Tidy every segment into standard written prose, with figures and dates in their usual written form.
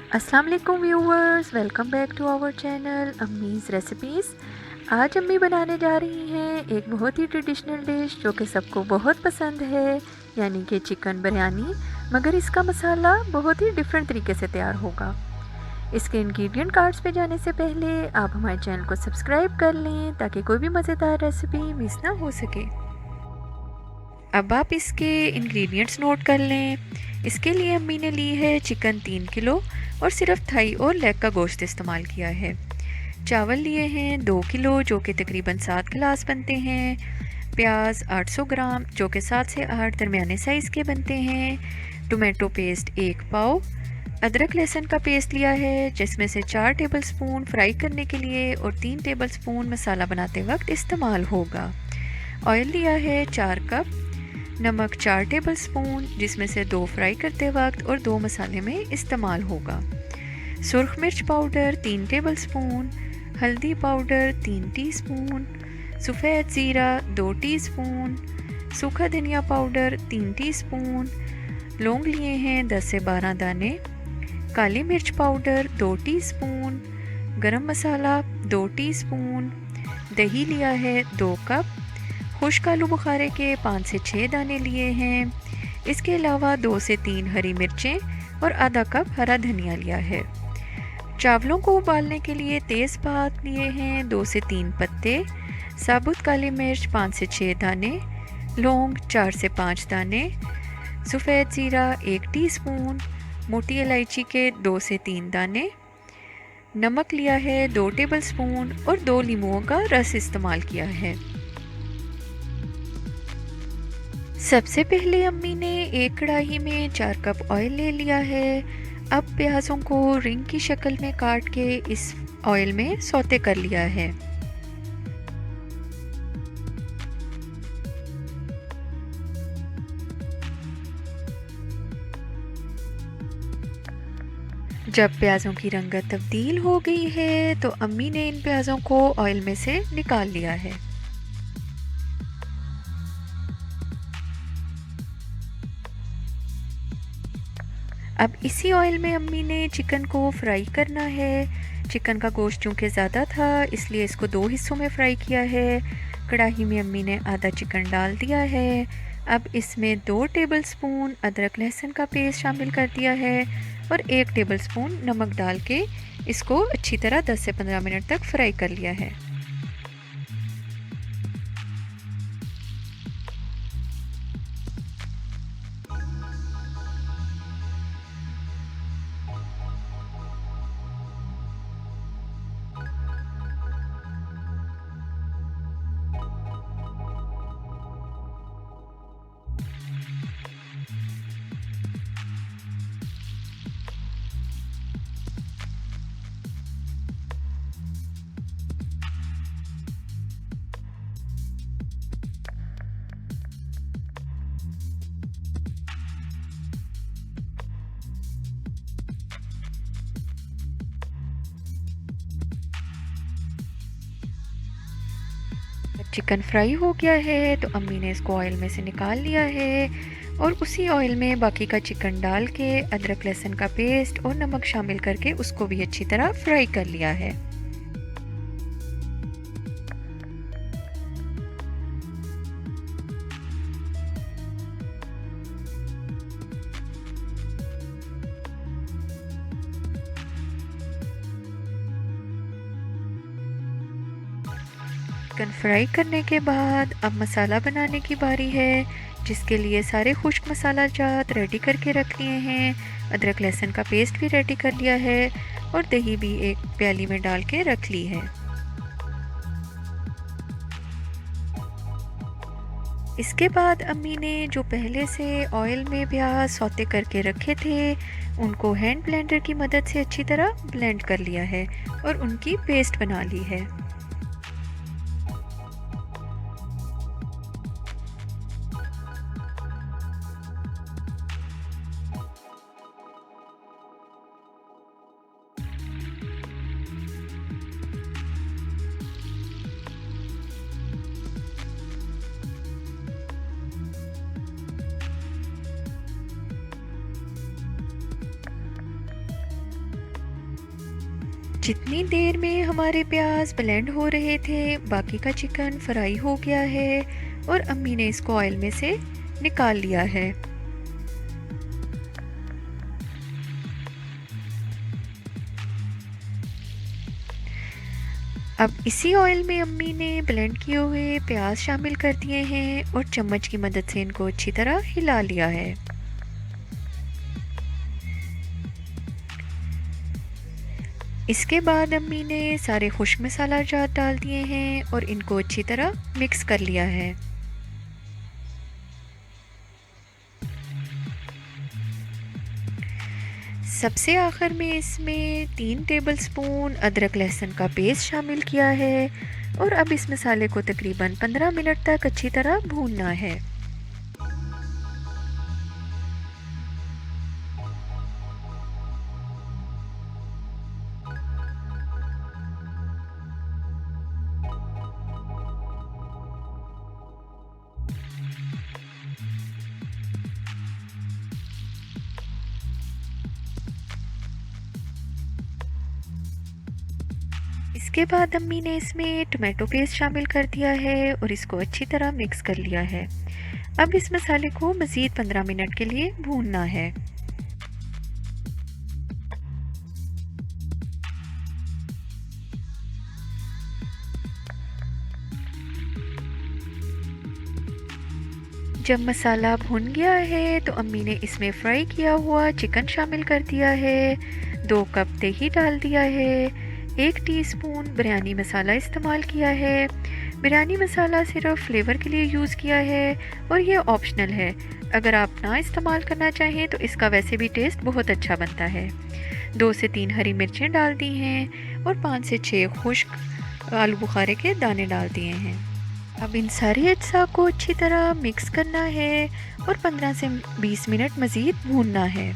अस्सलाम वालेकुम viewers, welcome back to our channel Ammi's recipes. आज अम्मी बनाने जा रही हैं एक बहुत ही ट्रेडिशनल डिश जो कि सबको बहुत पसंद है, यानी कि चिकन बिरयानी। मगर इसका मसाला बहुत ही डिफरेंट तरीके से तैयार होगा। इसके इंग्रेडिएंट कार्ड्स पे जाने से पहले आप हमारे चैनल को सब्सक्राइब कर लें ताकि कोई भी मज़ेदार रेसिपी मिस ना हो सके। अब आप इसके इंग्रेडिएंट्स नोट कर लें। इसके लिए अम्मी ने ली है चिकन 3 किलो और सिर्फ थाई और लेग का गोश्त इस्तेमाल किया है। चावल लिए हैं 2 किलो जो कि तकरीबन 7 गिलास बनते हैं। प्याज 800 ग्राम जो कि 7 से 8 दरमियाने साइज़ के बनते हैं। टोमेटो पेस्ट 1 पाव। अदरक लहसुन का पेस्ट लिया है जिसमें से 4 टेबलस्पून फ्राई करने के लिए और 3 टेबलस्पून मसाला बनाते वक्त इस्तेमाल होगा। ऑयल लिया है 4 कप। नमक 4 टेबलस्पून जिसमें से 2 फ्राई करते वक्त और 2 मसाले में इस्तेमाल होगा। सुर्ख मिर्च पाउडर 3 टेबलस्पून। हल्दी पाउडर 3 टीस्पून। सफ़ेद ज़ीरा 2 टीस्पून। सूखा धनिया पाउडर 3 टीस्पून। लौंग लिए हैं 10 से 12 दाने। काली मिर्च पाउडर 2 टीस्पून। गरम मसाला 2 टीस्पून। दही लिया है 2 कप। खुश्क आलू बुखारे के 5 से 6 दाने लिए हैं। इसके अलावा 2 से 3 हरी मिर्चें और आधा कप हरा धनिया लिया है। चावलों को उबालने के लिए तेज़पात लिए हैं 2 से 3 पत्ते। साबुत काली मिर्च 5 से 6 दाने। लौंग 4 से 5 दाने। सफ़ेद ज़ीरा 1 टीस्पून। मोटी इलायची के 2 से 3 दाने। नमक लिया है 2 टेबलस्पून और 2 नींबुओं का रस इस्तेमाल किया है। सबसे पहले अम्मी ने एक कढ़ाई में 4 कप ऑयल ले लिया है। अब प्याज़ों को रिंग की शक्ल में काट के इस ऑयल में सौते कर लिया है। जब प्याज़ों की रंगत तब्दील हो गई है तो अम्मी ने इन प्याज़ों को ऑयल में से निकाल लिया है। अब इसी ऑयल में अम्मी ने चिकन को फ्राई करना है। चिकन का गोश्त चूँकि ज़्यादा था इसलिए इसको 2 हिस्सों में फ्राई किया है। कढ़ाई में अम्मी ने आधा चिकन डाल दिया है। अब इसमें 2 टेबलस्पून अदरक लहसुन का पेस्ट शामिल कर दिया है और 1 टेबलस्पून नमक डाल के इसको अच्छी तरह 10 से 15 मिनट तक फ्राई कर लिया है। चिकन फ्राई हो गया है तो अम्मी ने इसको ऑयल में से निकाल लिया है और उसी ऑयल में बाकी का चिकन डाल के अदरक लहसुन का पेस्ट और नमक शामिल करके उसको भी अच्छी तरह फ्राई कर लिया है। चिकन फ्राई करने के बाद अब मसाला बनाने की बारी है, जिसके लिए सारे खुश्क मसाला जात रेडी करके रख लिए हैं। अदरक लहसुन का पेस्ट भी रेडी कर लिया है और दही भी एक प्याली में डाल के रख ली है। इसके बाद अम्मी ने जो पहले से ऑयल में प्याज सौते करके रखे थे उनको हैंड ब्लेंडर की मदद से अच्छी तरह ब्लेंड कर लिया है और उनकी पेस्ट बना ली है। जितनी देर में हमारे प्याज ब्लेंड हो रहे थे, बाकी का चिकन फ्राई हो गया है और अम्मी ने इसको ऑयल में से निकाल लिया है। अब इसी ऑयल में अम्मी ने ब्लेंड किए हुए प्याज शामिल कर दिए हैं और चम्मच की मदद से इनको अच्छी तरह हिला लिया है। इसके बाद अम्मी ने सारे खुश्क मसाला जात डाल दिए हैं और इनको अच्छी तरह मिक्स कर लिया है। सबसे आखिर में इसमें 3 टेबलस्पून अदरक लहसुन का पेस्ट शामिल किया है और अब इस मसाले को तकरीबन 15 मिनट तक अच्छी तरह भूनना है। इसके बाद अम्मी ने इसमें टमाटो पेस्ट शामिल कर दिया है और इसको अच्छी तरह मिक्स कर लिया है। अब इस मसाले को मज़ीद 15 मिनट के लिए भूनना है। जब मसाला भुन गया है तो अम्मी ने इसमें फ्राई किया हुआ चिकन शामिल कर दिया है, 2 कप दही डाल दिया है, 1 टीस्पून बिरयानी मसाला इस्तेमाल किया है। बिरयानी मसाला सिर्फ फ्लेवर के लिए यूज़ किया है और ये ऑप्शनल है। अगर आप ना इस्तेमाल करना चाहें तो इसका वैसे भी टेस्ट बहुत अच्छा बनता है। 2 से 3 हरी मिर्चें डाल दी हैं और 5 से 6 खुश्क आलू बुखारे के दाने डाल दिए हैं। अब इन सारी अज्जा को अच्छी तरह मिक्स करना है और 15 से 20 मिनट मज़ीद भूनना है।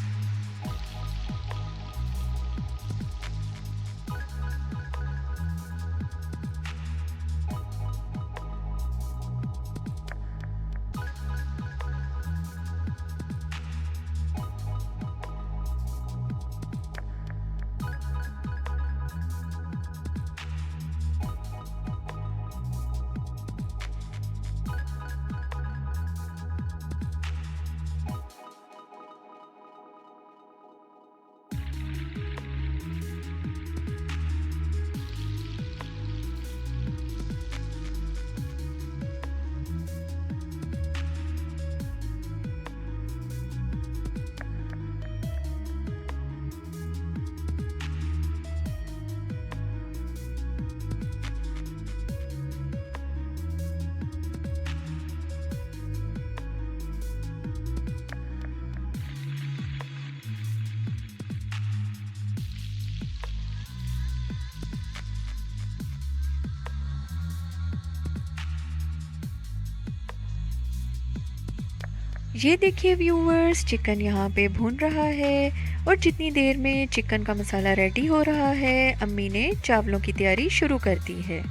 ये देखिए व्यूअर्स, चिकन यहाँ पे भून रहा है और जितनी देर में चिकन का मसाला रेडी हो रहा है, अम्मी ने चावलों की तैयारी शुरू कर दी है।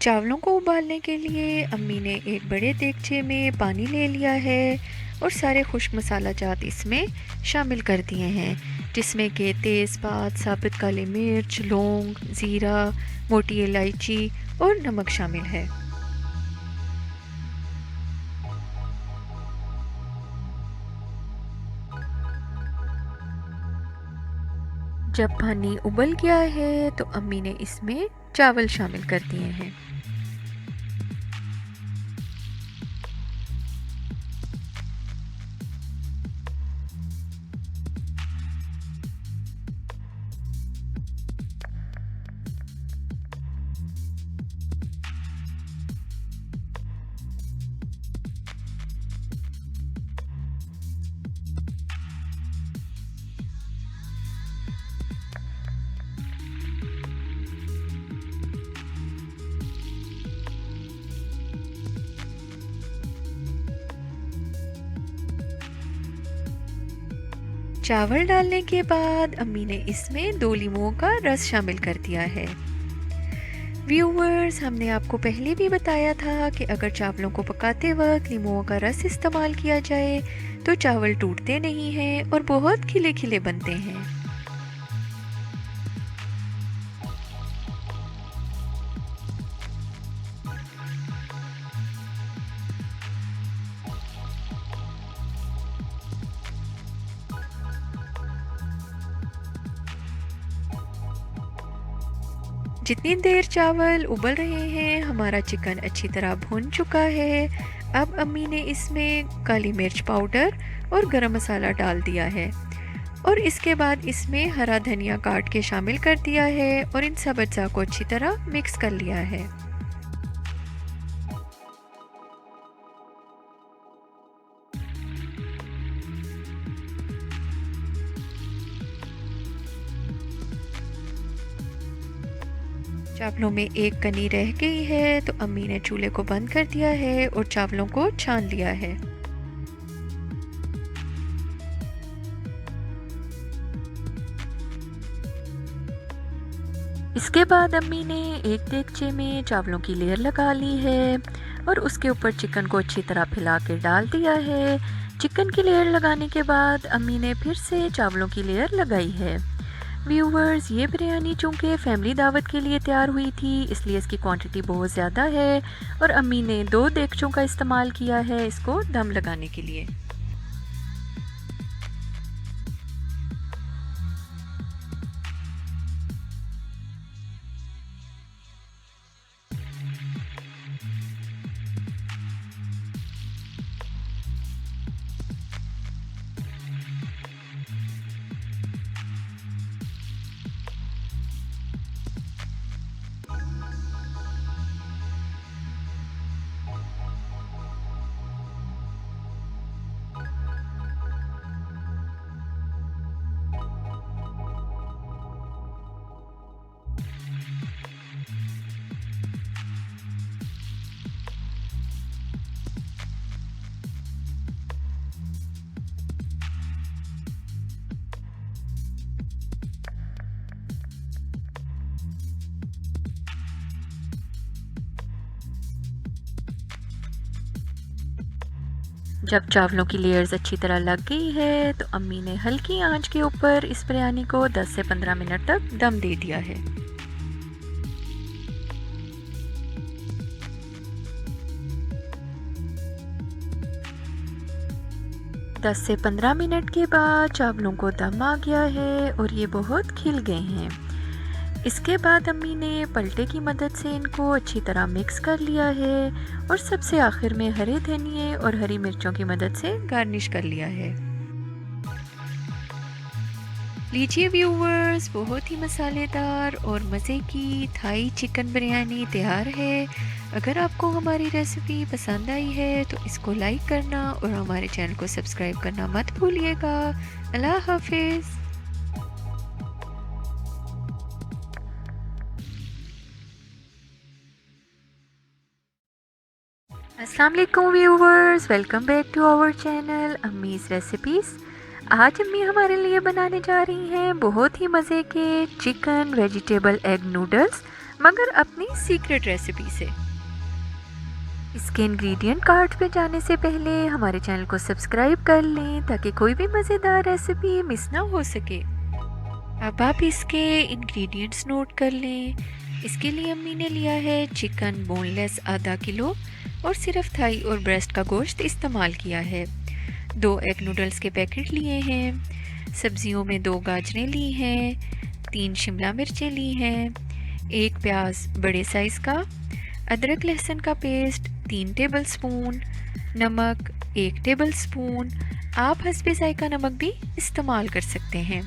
चावलों को उबालने के लिए अम्मी ने एक बड़े देगचे में पानी ले लिया है और सारे खुश्क मसाला जात इसमें शामिल कर दिए हैं, जिसमें कि तेज़पात, साबुत काली मिर्च, लौंग, ज़ीरा, मोटी इलायची और नमक शामिल है। जब पानी उबल गया है तो अम्मी ने इसमें चावल शामिल कर दिए हैं। चावल डालने के बाद अम्मी ने इसमें 2 लीमुओं का रस शामिल कर दिया है। व्यूवर्स, हमने आपको पहले भी बताया था कि अगर चावलों को पकाते वक्त नींबुओं का रस इस्तेमाल किया जाए तो चावल टूटते नहीं हैं और बहुत खिले खिले बनते हैं। जितनी देर चावल उबल रहे हैं, हमारा चिकन अच्छी तरह भुन चुका है। अब अम्मी ने इसमें काली मिर्च पाउडर और गरम मसाला डाल दिया है और इसके बाद इसमें हरा धनिया काट के शामिल कर दिया है और इन सब अज्जा को अच्छी तरह मिक्स कर लिया है। चावलों में एक कनी रह गई है तो अम्मी ने चूल्हे को बंद कर दिया है और चावलों को छान लिया है। इसके बाद अम्मी ने एक देगचे में चावलों की लेयर लगा ली है और उसके ऊपर चिकन को अच्छी तरह फैला के डाल दिया है। चिकन की लेयर लगाने के बाद अम्मी ने फिर से चावलों की लेयर लगाई है। व्यूवर्स, ये बिरयानी चूँकि फैमिली दावत के लिए तैयार हुई थी, इसलिए इसकी क्वांटिटी बहुत ज़्यादा है और अम्मी ने 2 देगचों का इस्तेमाल किया है इसको दम लगाने के लिए। जब चावलों की लेयर्स अच्छी तरह लग गई है तो अम्मी ने हल्की आंच के ऊपर इस बिरयानी को 10 से 15 मिनट तक दम दे दिया है। दस से 15 मिनट के बाद चावलों को दम आ गया है और ये बहुत खिल गए हैं। इसके बाद अम्मी ने पलटे की मदद से इनको अच्छी तरह मिक्स कर लिया है और सबसे आखिर में हरे धनिए और हरी मिर्चों की मदद से गार्निश कर लिया है। लीजिए व्यूवर्स, बहुत ही मसालेदार और मज़े की थाई चिकन बिरयानी तैयार है। अगर आपको हमारी रेसिपी पसंद आई है तो इसको लाइक करना और हमारे चैनल को सब्सक्राइब करना मत भूलिएगा। अल्लाह हाफिज़। अस्सलाम वालेकुम viewers, welcome back to our channel Ammi's recipes. आज अम्मी हमारे लिए बनाने जा रही हैं बहुत ही मज़े के चिकन वेजिटेबल एग नूडल्स, मगर अपनी सीक्रेट रेसिपी से। इसके इंग्रेडिएंट कार्ड पे जाने से पहले हमारे चैनल को सब्सक्राइब कर लें ताकि कोई भी मज़ेदार रेसिपी मिस ना हो सके। अब आप इसके इंग्रेडिएंट्स नोट कर लें। इसके लिए अम्मी ने लिया है चिकन बोनलेस आधा किलो और सिर्फ थाई और ब्रेस्ट का गोश्त इस्तेमाल किया है। 2 एग नूडल्स के पैकेट लिए हैं। सब्जियों में 2 गाजरें ली हैं, 3 शिमला मिर्चें ली हैं, 1 प्याज बड़े साइज़ का, अदरक लहसुन का पेस्ट 3 टेबलस्पून, नमक 1 टेबलस्पून। आप हस्बे जायका नमक भी इस्तेमाल कर सकते हैं।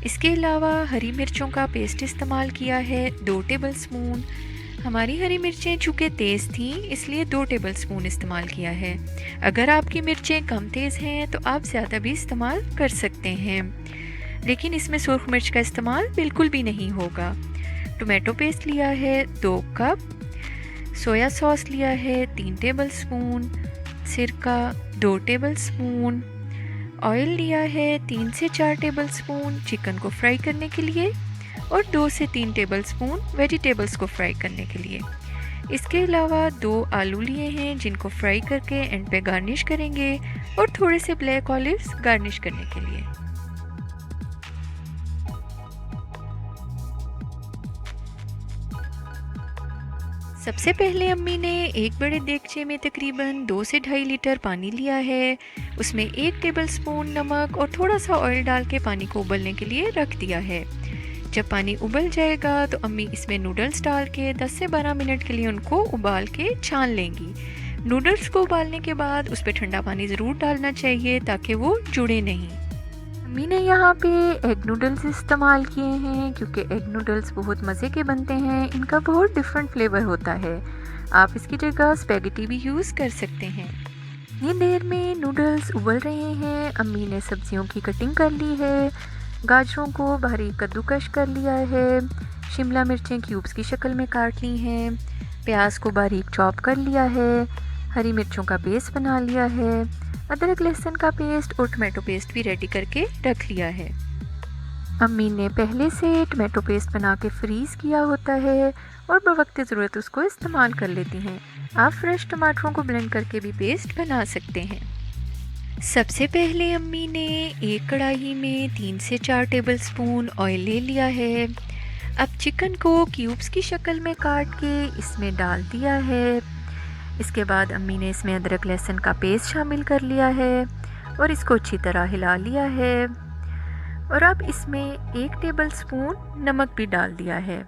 इसके अलावा हरी मिर्चों का पेस्ट इस्तेमाल किया है 2 टेबलस्पून। हमारी हरी मिर्चें चूँकि तेज़ थीं इसलिए 2 टेबलस्पून इस्तेमाल किया है। अगर आपकी मिर्चें कम तेज़ हैं तो आप ज़्यादा भी इस्तेमाल कर सकते हैं, लेकिन इसमें सुर्ख मिर्च का इस्तेमाल बिल्कुल भी नहीं होगा। टोमेटो पेस्ट लिया है 2 कप, सोया सॉस लिया है 3 टेबलस्पून, सिरका 2 टेबलस्पून, ऑयल लिया है 3 से 4 टेबलस्पून चिकन को फ्राई करने के लिए, और 2 से 3 टेबलस्पून वेजिटेबल्स को फ्राई करने के लिए। इसके अलावा 2 आलू लिए हैं जिनको फ्राई करके एंड पे गार्निश करेंगे और थोड़े से ब्लैक ऑलिव्स गार्निश करने के लिए। सबसे पहले अम्मी ने एक बड़े देगचे में तकरीबन 2 से 2.5 लीटर पानी लिया है। उसमें 1 टेबलस्पून नमक और थोड़ा सा ऑयल डाल के पानी को उबलने के लिए रख दिया है। जब पानी उबल जाएगा तो अम्मी इसमें नूडल्स डाल के 10 से 12 मिनट के लिए उनको उबाल के छान लेंगी। नूडल्स को उबालने के बाद उस पर ठंडा पानी ज़रूर डालना चाहिए ताकि वो जुड़े नहीं। अम्मी ने यहाँ पे एग नूडल्स इस्तेमाल किए हैं क्योंकि एग नूडल्स बहुत मज़े के बनते हैं, इनका बहुत डिफरेंट फ्लेवर होता है। आप इसकी जगह स्पैगेटी भी यूज़ कर सकते हैं। इतनी देर में नूडल्स उबल रहे हैं। अम्मी ने सब्जियों की कटिंग कर ली है। गाजरों को बारीक कद्दूकश कर लिया है। शिमला मिर्चें क्यूब्स की शक्ल में काट ली हैं। प्याज को बारीक चॉप कर लिया है। हरी मिर्चों का पेस्ट बना लिया है। अदरक लहसुन का पेस्ट और टमाटो पेस्ट भी रेडी करके रख लिया है। अम्मी ने पहले से टमाटो पेस्ट बना के फ्रीज़ किया होता है और बवक्त ज़रूरत उसको इस्तेमाल कर लेती हैं। आप फ्रेश टमाटरों को ब्लेंड करके भी पेस्ट बना सकते हैं। सबसे पहले अम्मी ने एक कढ़ाई में 3 से 4 टेबलस्पून ऑयल ले लिया है। अब चिकन को क्यूब्स की शक्ल में काट के इसमें डाल दिया है। इसके बाद अम्मी ने इसमें अदरक लहसुन का पेस्ट शामिल कर लिया है और इसको अच्छी तरह हिला लिया है। और अब इसमें 1 टेबलस्पून नमक भी डाल दिया है।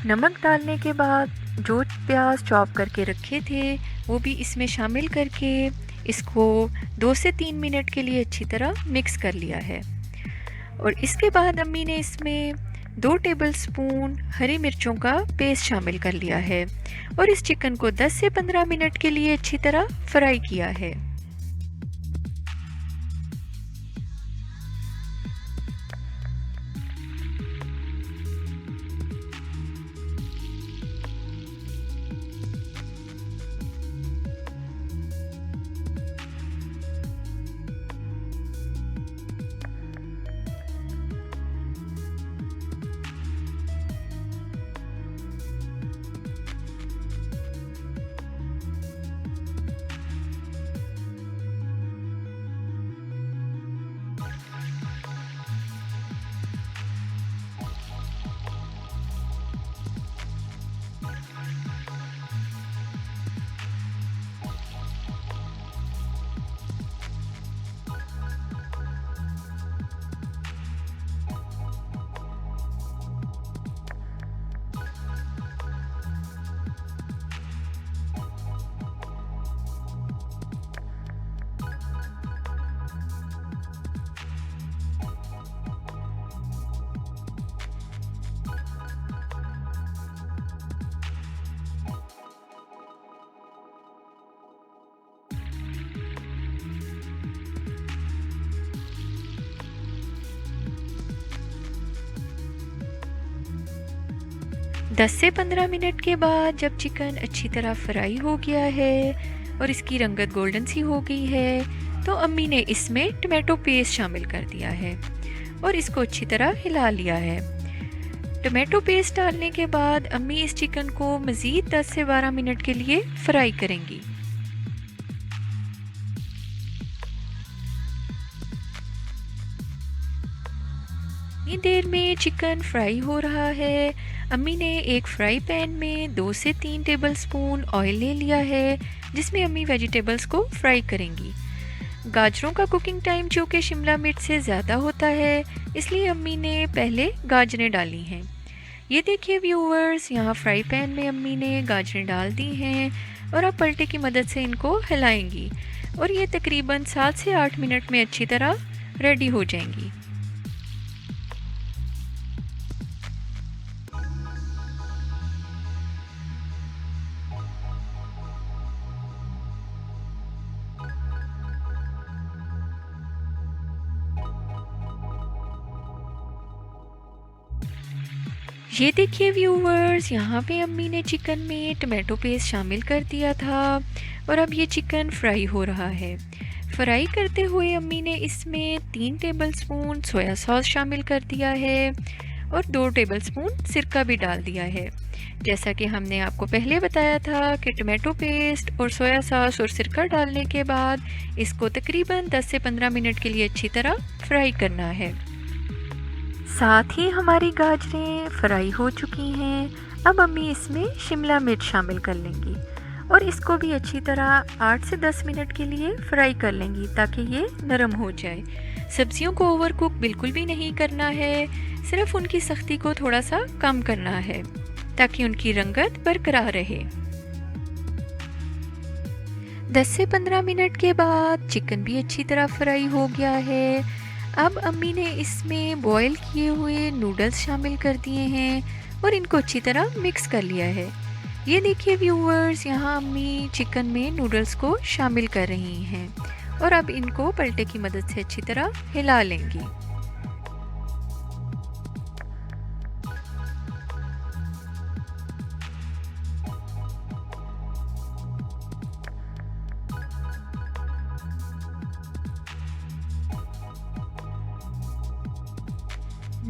नमक डालने के बाद जो प्याज चॉप करके रखे थे वो भी इसमें शामिल करके इसको 2 से 3 मिनट के लिए अच्छी तरह मिक्स कर लिया है। और इसके बाद अम्मी ने इसमें 2 टेबलस्पून हरी मिर्चों का पेस्ट शामिल कर लिया है और इस चिकन को 10 से 15 मिनट के लिए अच्छी तरह फ्राई किया है। दस से 15 मिनट के बाद जब चिकन अच्छी तरह फ्राई हो गया है और इसकी रंगत गोल्डन सी हो गई है तो अम्मी ने इसमें टमाटो पेस्ट शामिल कर दिया है और इसको अच्छी तरह हिला लिया है। टमाटो पेस्ट डालने के बाद अम्मी इस चिकन को मज़ीद 10 से 12 मिनट के लिए फ्राई करेंगी। इतनी देर में चिकन फ्राई हो रहा है। अम्मी ने एक फ्राई पैन में 2 से 3 टेबलस्पून ऑयल ले लिया है जिसमें अम्मी वेजिटेबल्स को फ्राई करेंगी। गाजरों का कुकिंग टाइम जो कि शिमला मिर्च से ज़्यादा होता है इसलिए अम्मी ने पहले गाजरें डाली हैं। ये देखिए व्यूअर्स, यहाँ फ्राई पैन में अम्मी ने गाजरें डाल दी हैं और अब पलटे की मदद से इनको हिलाएंगी और ये तकरीबन 7 से 8 मिनट में अच्छी तरह रेडी हो जाएंगी। ये देखिए व्यूवर्स, यहाँ पे अम्मी ने चिकन में टमाटो पेस्ट शामिल कर दिया था और अब ये चिकन फ्राई हो रहा है। फ्राई करते हुए अम्मी ने इसमें 3 टेबलस्पून सोया सॉस शामिल कर दिया है और 2 टेबलस्पून सिरका भी डाल दिया है। जैसा कि हमने आपको पहले बताया था कि टमाटो पेस्ट और सोया सॉस और सिरका डालने के बाद इसको तकरीबन 10 से 15 मिनट के लिए अच्छी तरह फ्राई करना है। साथ ही हमारी गाजरें फ्राई हो चुकी हैं। अब अम्मी इसमें शिमला मिर्च शामिल कर लेंगी और इसको भी अच्छी तरह 8 से 10 मिनट के लिए फ्राई कर लेंगी ताकि ये नरम हो जाए। सब्जियों को ओवर कुक बिल्कुल भी नहीं करना है, सिर्फ उनकी सख्ती को थोड़ा सा कम करना है ताकि उनकी रंगत बरकरार रहे। 10 से 15 मिनट के बाद चिकन भी अच्छी तरह फ्राई हो गया है। अब अम्मी ने इसमें बॉईल किए हुए नूडल्स शामिल कर दिए हैं और इनको अच्छी तरह मिक्स कर लिया है। ये देखिए व्यूअर्स, यहाँ अम्मी चिकन में नूडल्स को शामिल कर रही हैं और अब इनको पलटे की मदद से अच्छी तरह हिला लेंगी।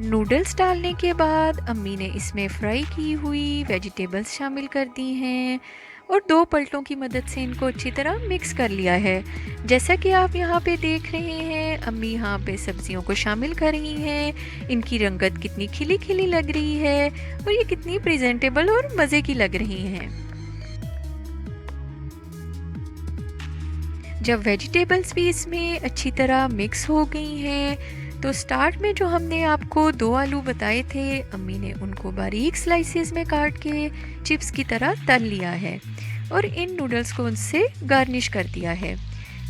नूडल्स डालने के बाद अम्मी ने इसमें फ्राई की हुई वेजिटेबल्स शामिल कर दी हैं और 2 पलटों की मदद से इनको अच्छी तरह मिक्स कर लिया है। जैसा कि आप यहाँ पे देख रहे हैं, अम्मी यहाँ पे सब्जियों को शामिल कर रही हैं। इनकी रंगत कितनी खिली खिली लग रही है और ये कितनी प्रेजेंटेबल और मज़े की लग रही हैं। जब वेजिटेबल्स भी इसमें अच्छी तरह मिक्स हो गई हैं तो स्टार्ट में जो हमने आपको 2 आलू बताए थे, अम्मी ने उनको बारीक स्लाइसेस में काट के चिप्स की तरह तल लिया है और इन नूडल्स को उनसे गार्निश कर दिया है।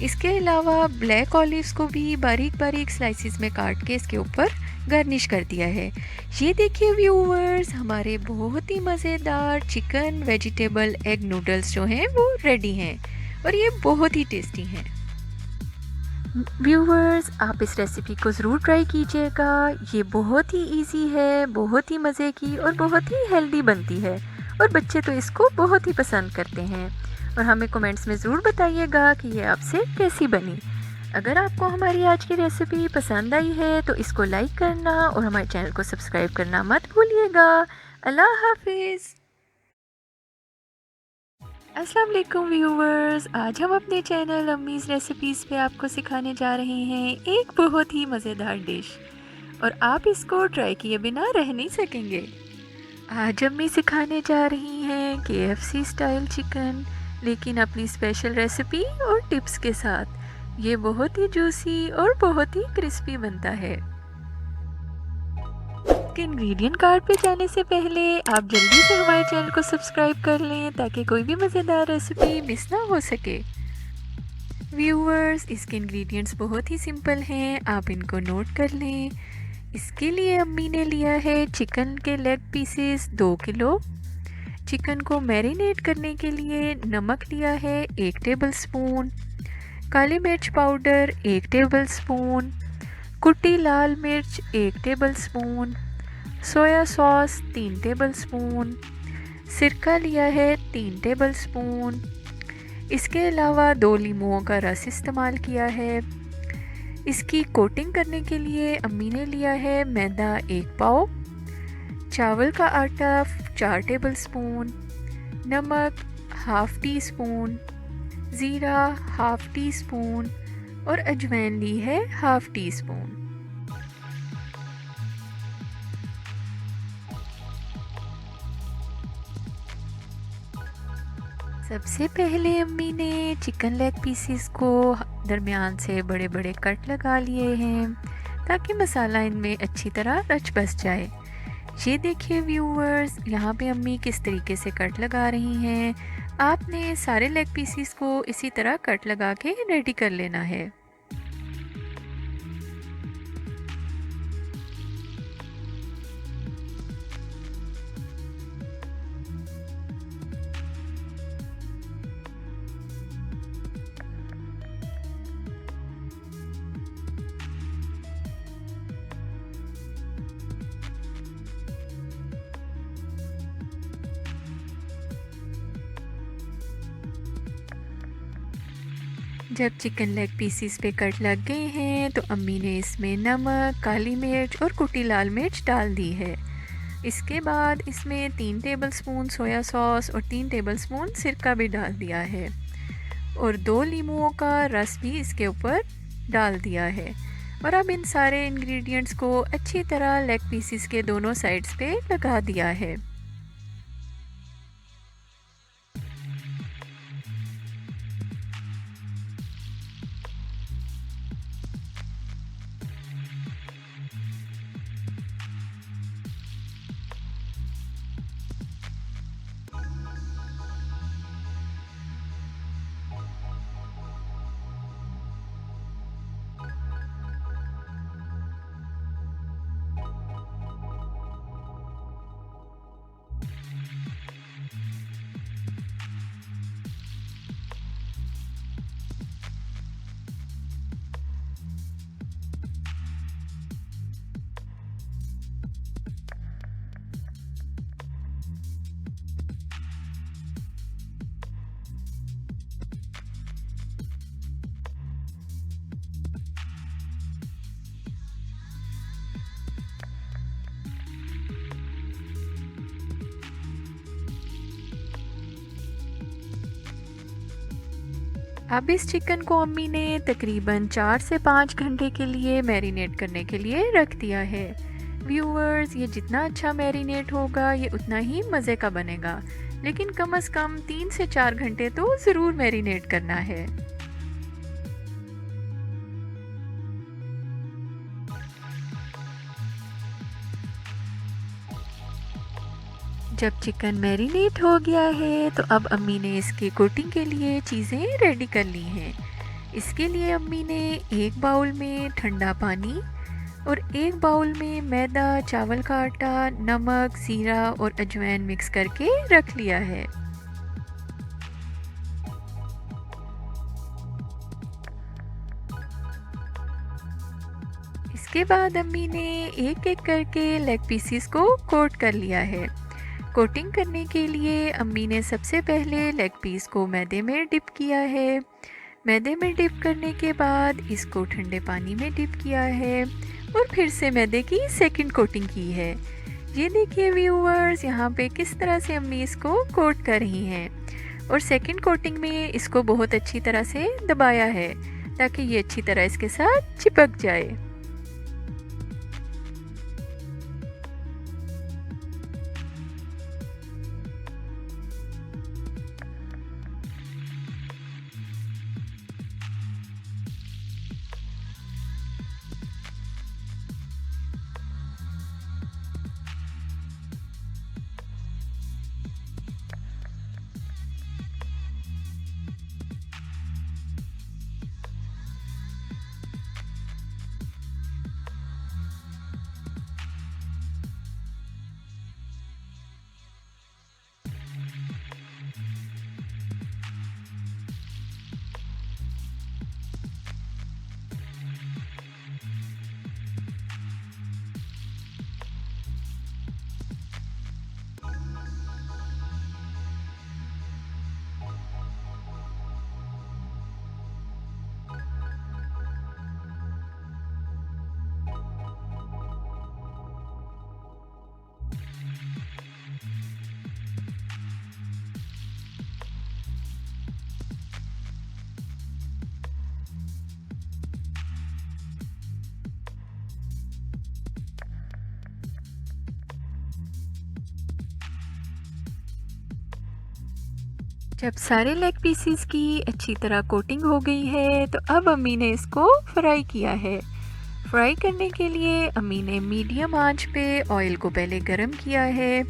इसके अलावा ब्लैक ऑलिव्स को भी बारीक बारीक स्लाइसेस में काट के इसके ऊपर गार्निश कर दिया है। ये देखिए व्यूअर्स, हमारे बहुत ही मज़ेदार चिकन वेजिटेबल एग नूडल्स जो हैं वो रेडी हैं और ये बहुत ही टेस्टी हैं। व्यूअर्स, आप इस रेसिपी को ज़रूर ट्राई कीजिएगा। ये बहुत ही इजी है, बहुत ही मज़े की और बहुत ही हेल्दी बनती है और बच्चे तो इसको बहुत ही पसंद करते हैं। और हमें कमेंट्स में ज़रूर बताइएगा कि ये आपसे कैसी बनी। अगर आपको हमारी आज की रेसिपी पसंद आई है तो इसको लाइक करना और हमारे चैनल को सब्सक्राइब करना मत भूलिएगा। अल्लाह हाफिज़। अस्सलाम वालेकुम व्यूवर्स, आज हम अपने चैनल अम्मीज़ रेसिपीज़ पे आपको सिखाने जा रहे हैं एक बहुत ही मज़ेदार डिश और आप इसको ट्राई किए बिना रह नहीं सकेंगे। आज अम्मी सिखाने जा रही हैं KFC स्टाइल चिकन, लेकिन अपनी स्पेशल रेसिपी और टिप्स के साथ। ये बहुत ही जूसी और बहुत ही क्रिस्पी बनता है। इंग्रेडिएंट कार्ड पे जाने से पहले आप जल्दी से हमारे चैनल को सब्सक्राइब कर लें ताकि कोई भी मज़ेदार रेसिपी मिस ना हो सके। व्यूअर्स, इसके इंग्रेडिएंट्स बहुत ही सिंपल हैं, आप इनको नोट कर लें। इसके लिए अम्मी ने लिया है चिकन के लेग पीसेस 2 किलो। चिकन को मैरिनेट करने के लिए नमक लिया है 1 टेबलस्पून, काली मिर्च पाउडर 1 टेबलस्पून, कुटी लाल मिर्च 1 टेबलस्पून, सोया सॉस 3 टेबलस्पून, सिरका लिया है 3 टेबलस्पून। इसके अलावा 2 लीमुओं का रस इस्तेमाल किया है। इसकी कोटिंग करने के लिए अम्मी ने लिया है मैदा 1 पाव, चावल का आटा 4 टेबलस्पून, नमक हाफ़ टी स्पून, ज़ीरा हाफ़ टी स्पून और अजवाइन ली है हाफ़ टी स्पून। सबसे पहले अम्मी ने चिकन लेग पीसेस को दरमियान से बड़े बड़े कट लगा लिए हैं ताकि मसाला इनमें अच्छी तरह रच बस जाए। ये देखिए व्यूअर्स, यहाँ पे अम्मी किस तरीके से कट लगा रही हैं। आपने सारे लेग पीसेस को इसी तरह कट लगा के रेडी कर लेना है। जब चिकन लेग पीसीस पे कट लग गए हैं तो अम्मी ने इसमें नमक, काली मिर्च और कुटी लाल मिर्च डाल दी है। इसके बाद इसमें 3 टेबलस्पून सोया सॉस और 3 टेबलस्पून सिरका भी डाल दिया है और 2 नींबुओं का रस भी इसके ऊपर डाल दिया है। और अब इन सारे इंग्रेडिएंट्स को अच्छी तरह लेग पीसीस के दोनों साइड्स पे लगा दिया है। अब इस चिकन को अम्मी ने तकरीबन 4 से 5 घंटे के लिए मैरिनेट करने के लिए रख दिया है। व्यूअर्स, ये जितना अच्छा मैरिनेट होगा ये उतना ही मज़े का बनेगा, लेकिन कम से कम 3 से 4 घंटे तो ज़रूर मैरिनेट करना है। जब चिकन मैरिनेट हो गया है तो अब अम्मी ने इसकी कोटिंग के लिए चीज़ें रेडी कर ली हैं। इसके लिए अम्मी ने एक बाउल में ठंडा पानी और एक बाउल में मैदा, चावल का आटा, नमक, जीरा और अजवाइन मिक्स करके रख लिया है। इसके बाद अम्मी ने एक एक करके लेग पीसीस को कोट कर लिया है। कोटिंग करने के लिए अम्मी ने सबसे पहले लेग पीस को मैदे में डिप किया है। मैदे में डिप करने के बाद इसको ठंडे पानी में डिप किया है और फिर से मैदे की सेकंड कोटिंग की है। ये देखिए व्यूअर्स, यहाँ पे किस तरह से अम्मी इसको कोट कर रही हैं और सेकंड कोटिंग में इसको बहुत अच्छी तरह से दबाया है ताकि ये अच्छी तरह इसके साथ चिपक जाए। जब सारे लेग पीसीस की अच्छी तरह कोटिंग हो गई है तो अब अम्मी ने इसको फ्राई किया है। फ्राई करने के लिए अम्मी ने मीडियम आंच पे ऑयल को पहले गरम किया है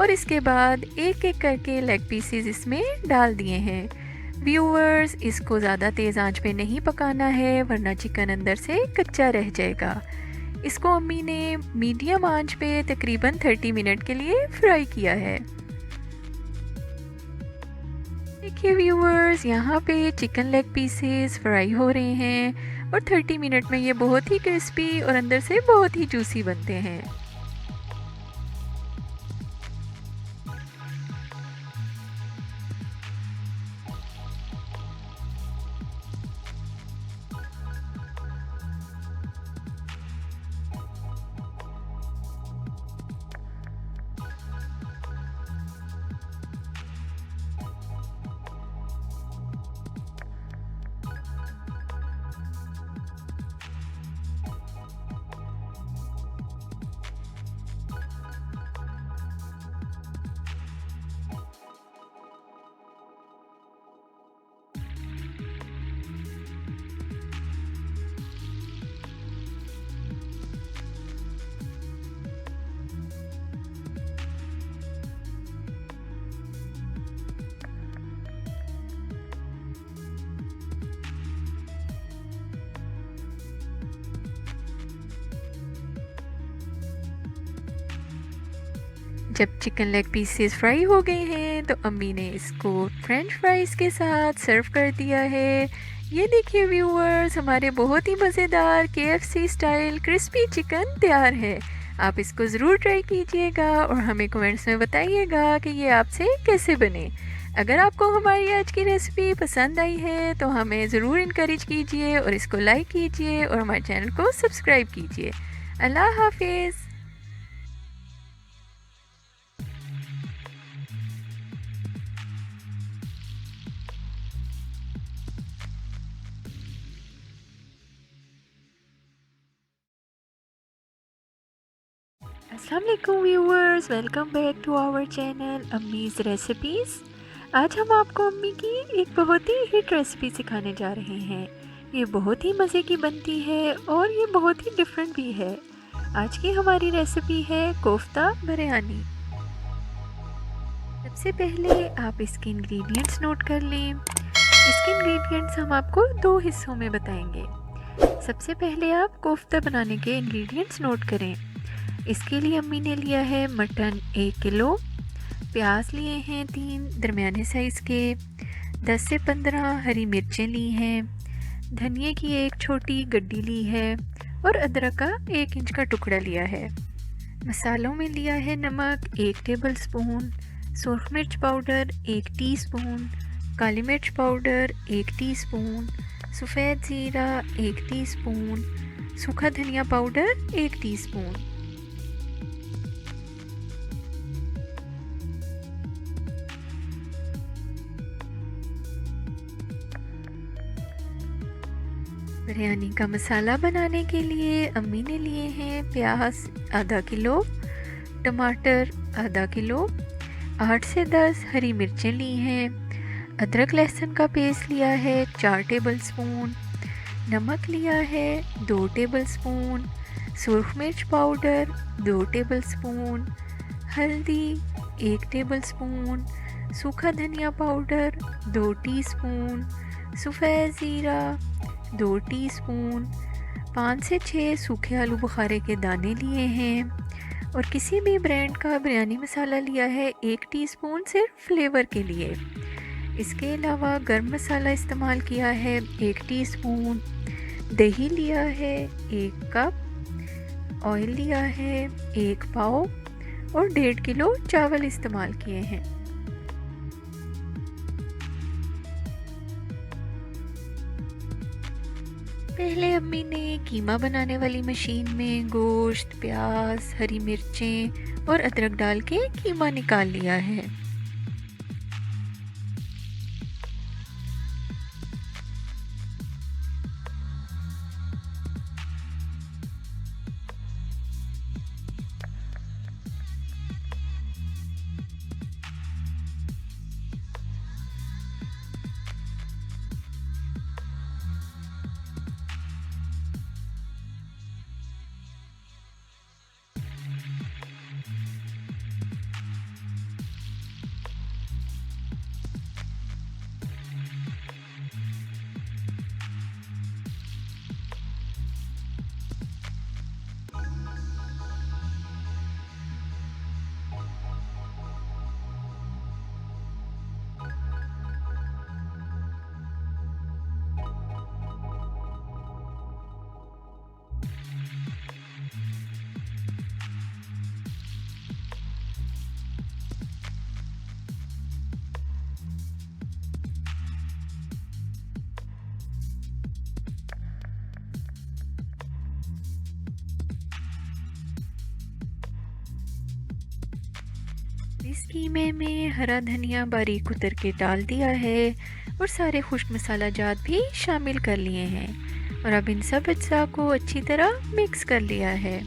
और इसके बाद एक एक करके लेग पीसीस इसमें डाल दिए हैं। व्यूअर्स, इसको ज़्यादा तेज़ आंच पे नहीं पकाना है वरना चिकन अंदर से कच्चा रह जाएगा। इसको अम्मी ने मीडियम आंच पे तकरीबन 30 मिनट के लिए फ्राई किया है। देखिए व्यूअर्स, यहाँ पे चिकन लेग पीसेस फ्राई हो रहे हैं और 30 मिनट में ये बहुत ही क्रिस्पी और अंदर से बहुत ही जूसी बनते हैं। जब चिकन लेग पीसेस फ्राई हो गए हैं तो अम्मी ने इसको फ्रेंच फ्राइज़ के साथ सर्व कर दिया है। ये देखिए व्यूअर्स, हमारे बहुत ही मज़ेदार KFC स्टाइल क्रिस्पी चिकन तैयार है। आप इसको ज़रूर ट्राई कीजिएगा और हमें कमेंट्स में बताइएगा कि ये आपसे कैसे बने। अगर आपको हमारी आज की रेसिपी पसंद आई है तो हमें ज़रूर इनकरेज कीजिए और इसको लाइक कीजिए और हमारे चैनल को सब्सक्राइब कीजिए। अल्लाह हाफिज़। अस्सलाम वालेकुम viewers, welcome back to our channel Ammi's recipes. आज हम आपको अम्मी की एक बहुत ही हिट रेसिपी सिखाने जा रहे हैं। ये बहुत ही मज़े की बनती है और ये बहुत ही डिफरेंट भी है। आज की हमारी रेसिपी है कोफ्ता बिरयानी। सबसे पहले आप इसके इंग्रेडिएंट्स नोट कर लें। इसके इंग्रेडिएंट्स हम आपको दो हिस्सों में बताएंगे। सबसे पहले आप कोफ्ता बनाने के इंग्रेडिएंट्स नोट करें। इसके लिए अम्मी ने लिया है मटन 1 किलो, प्याज लिए हैं 3 दरमियाने साइज़ के, 10 से 15 हरी मिर्चें ली हैं, धनिए की एक छोटी गड्डी ली है और अदरक का 1 इंच का टुकड़ा लिया है। मसालों में लिया है नमक 1 टेबल स्पून, सुरख मिर्च पाउडर 1 टीस्पून, काली मिर्च पाउडर 1 टीस्पून, सफ़ेद ज़ीरा 1 टीस्पून, सूखा धनिया पाउडर 1 टीस्पून। बिरयानी का मसाला बनाने के लिए अम्मी ने लिए हैं प्याज आधा किलो, टमाटर आधा किलो, 8 से 10 हरी मिर्चें ली हैं, अदरक लहसुन का पेस्ट लिया है 4 टेबल स्पून, नमक लिया है 2 टेबल स्पून, सुरख मिर्च पाउडर 2 टेबल स्पून, हल्दी 1 टेबल स्पून, सूखा धनिया पाउडर 2 टीस्पून, सफ़ेद ज़ीरा 2 टीस्पून, 5 से 6 सूखे आलू बुखारे के दाने लिए हैं और किसी भी ब्रांड का बिरयानी मसाला लिया है 1 टीस्पून सिर्फ फ्लेवर के लिए। इसके अलावा गरम मसाला इस्तेमाल किया है 1 टीस्पून, दही लिया है 1 कप, ऑयल लिया है 1 पाव और 1.5 किलो चावल इस्तेमाल किए हैं। पहले अम्मी ने कीमा बनाने वाली मशीन में गोश्त, प्याज, हरी मिर्चें और अदरक डाल के कीमा निकाल लिया है। इस कीमे में हरा धनिया बारीक कुतर के डाल दिया है और सारे खुश्क मसाला जात भी शामिल कर लिए हैं और अब इन सब अज्जा को अच्छी तरह मिक्स कर लिया है।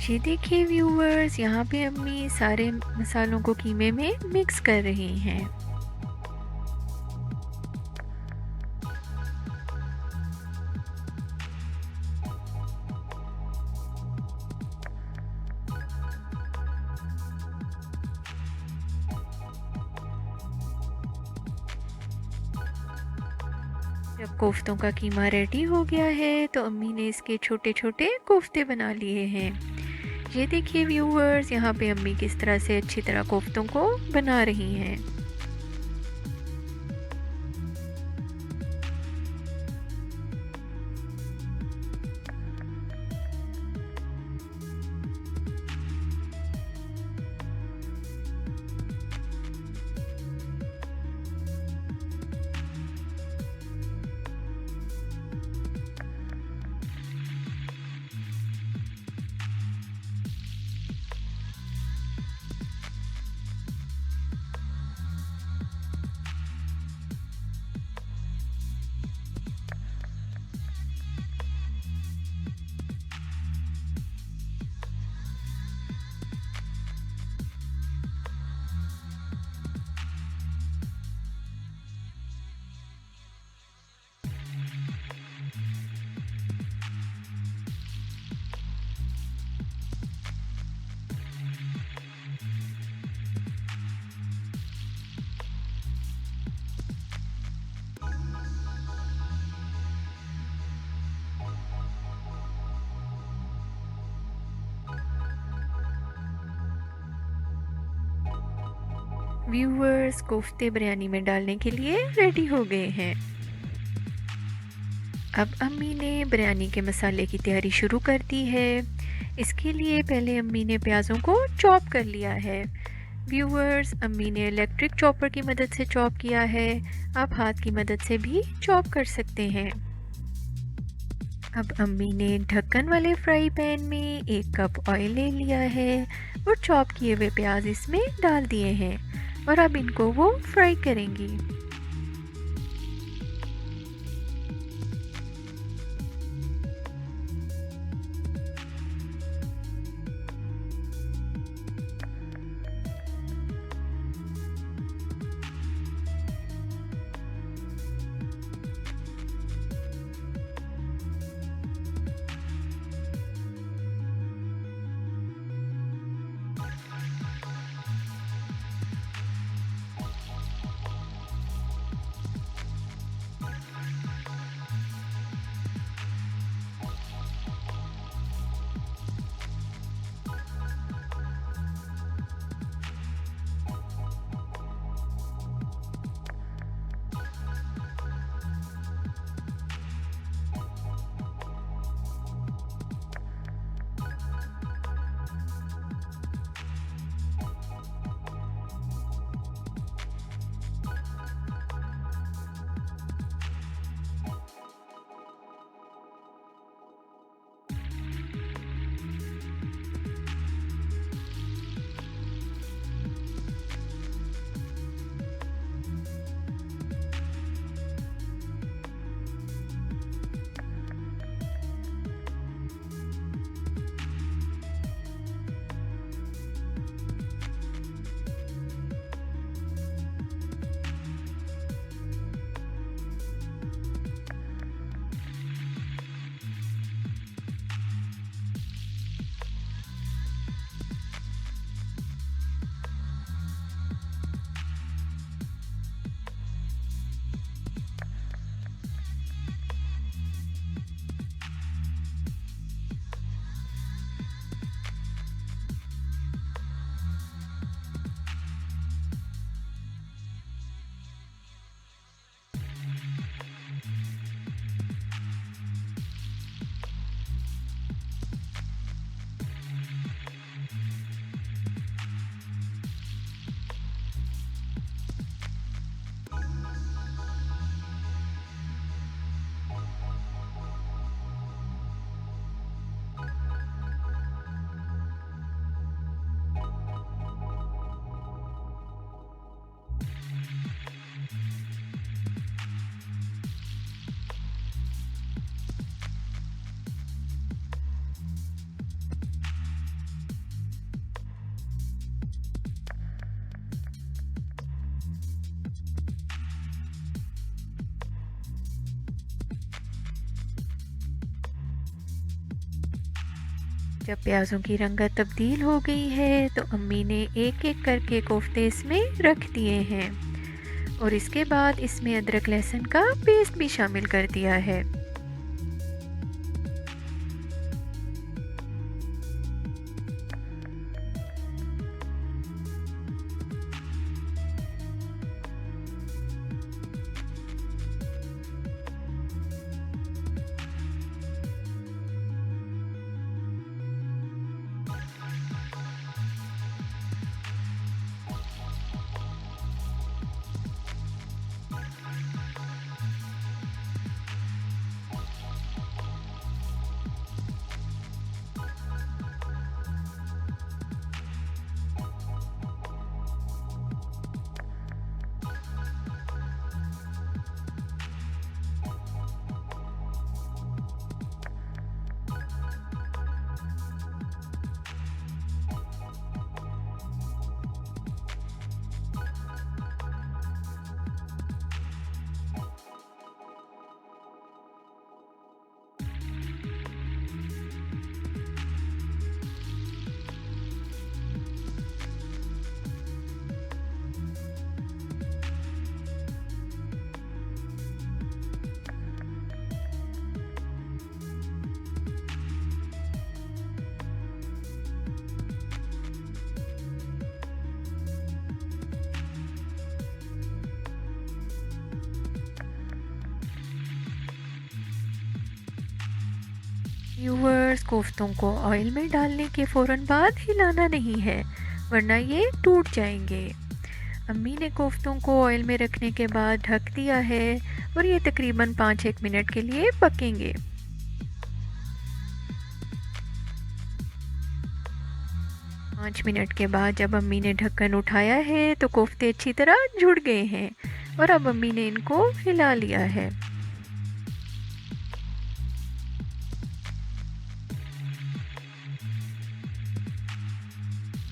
ये देखिए व्यूवर्स, यहाँ पे अम्मी सारे मसालों को कीमे में मिक्स कर रही हैं। जब कोफ्तों का कीमा रेडी हो गया है तो अम्मी ने इसके छोटे छोटे कोफ्ते बना लिए हैं। ये देखिए व्यूवर्स, यहाँ पे अम्मी किस तरह से अच्छी तरह कोफ्तों को बना रही हैं। व्यूवर्स, कोफ्ते बिरयानी में डालने के लिए रेडी हो गए हैं। अब अम्मी ने बिरयानी के मसाले की तैयारी शुरू कर दी है। इसके लिए पहले अम्मी ने प्याज़ों को चॉप कर लिया है। व्यूवर्स, अम्मी ने इलेक्ट्रिक चॉपर की मदद से चॉप किया है। आप हाथ की मदद से भी चॉप कर सकते हैं। अब अम्मी ने ढक्कन वाले फ्राई पैन में 1 कप ऑयल ले लिया है और चॉप किए हुए प्याज इसमें डाल दिए हैं और अब इनको वो फ्राई करेंगी। जब प्याज़ों की रंगत तब्दील हो गई है तो अम्मी ने एक एक करके कोफ्ते इसमें रख दिए हैं और इसके बाद इसमें अदरक लहसुन का पेस्ट भी शामिल कर दिया है। व्यूअर्स, कोफ्तों को ऑयल में डालने के फ़ौरन बाद हिलाना नहीं है वरना ये टूट जाएंगे। अम्मी ने कोफ्तों को ऑयल में रखने के बाद ढक दिया है और ये तकरीबन 5-1 मिनट के लिए पकेंगे। पाँच मिनट के बाद जब अम्मी ने ढक्कन उठाया है तो कोफ्ते अच्छी तरह जुड़ गए हैं और अब अम्मी ने इनको हिला लिया है।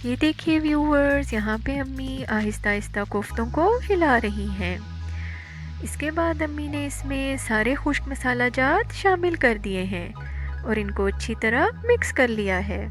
ये देखिए व्यूअर्स, यहाँ पे अम्मी आहिस्ता आहिस्ता कोफ्तों को हिला रही हैं। इसके बाद अम्मी ने इसमें सारे खुश्क मसाला जात शामिल कर दिए हैं और इनको अच्छी तरह मिक्स कर लिया है।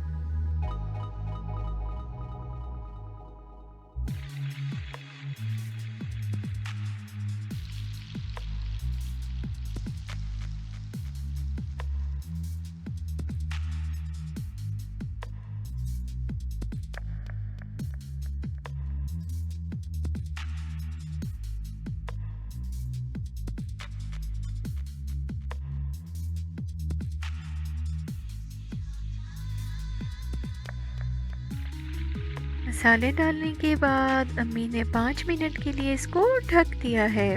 मसाले डालने के बाद अम्मी ने 5 मिनट के लिए इसको ढक दिया है।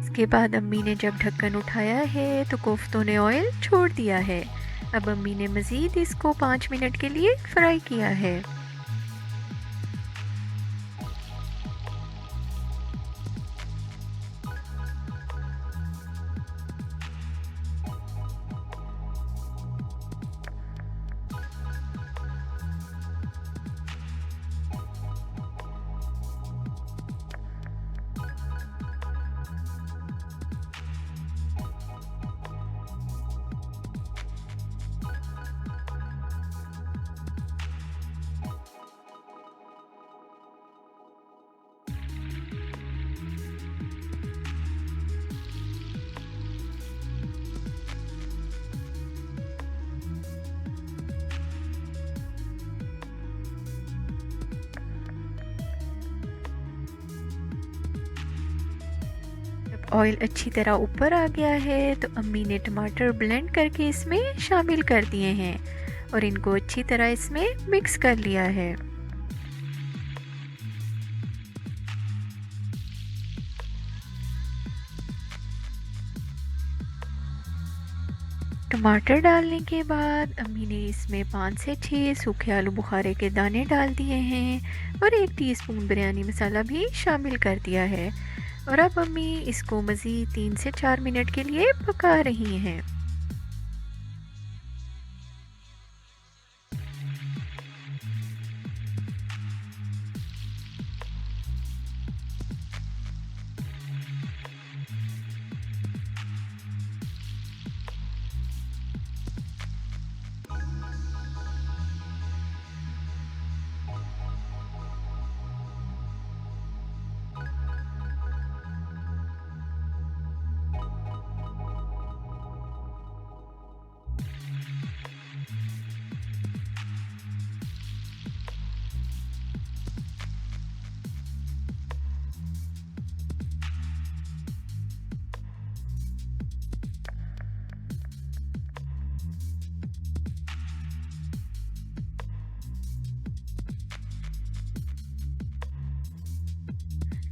इसके बाद अम्मी ने जब ढक्कन उठाया है तो कोफ्तों ने ऑयल छोड़ दिया है। अब अम्मी ने मज़ीद इसको 5 मिनट के लिए फ्राई किया है। ऑयल अच्छी तरह ऊपर आ गया है तो अम्मी ने टमाटर ब्लेंड करके इसमें शामिल कर दिए हैं और इनको अच्छी तरह इसमें मिक्स कर लिया है। टमाटर डालने के बाद अम्मी ने इसमें 5 से 6 सूखे आलू बुखारे के दाने डाल दिए हैं और 1 टीस्पून बिरयानी मसाला भी शामिल कर दिया है। और अब अम्मी इसको मज़ीद 3 से 4 मिनट के लिए पका रही हैं।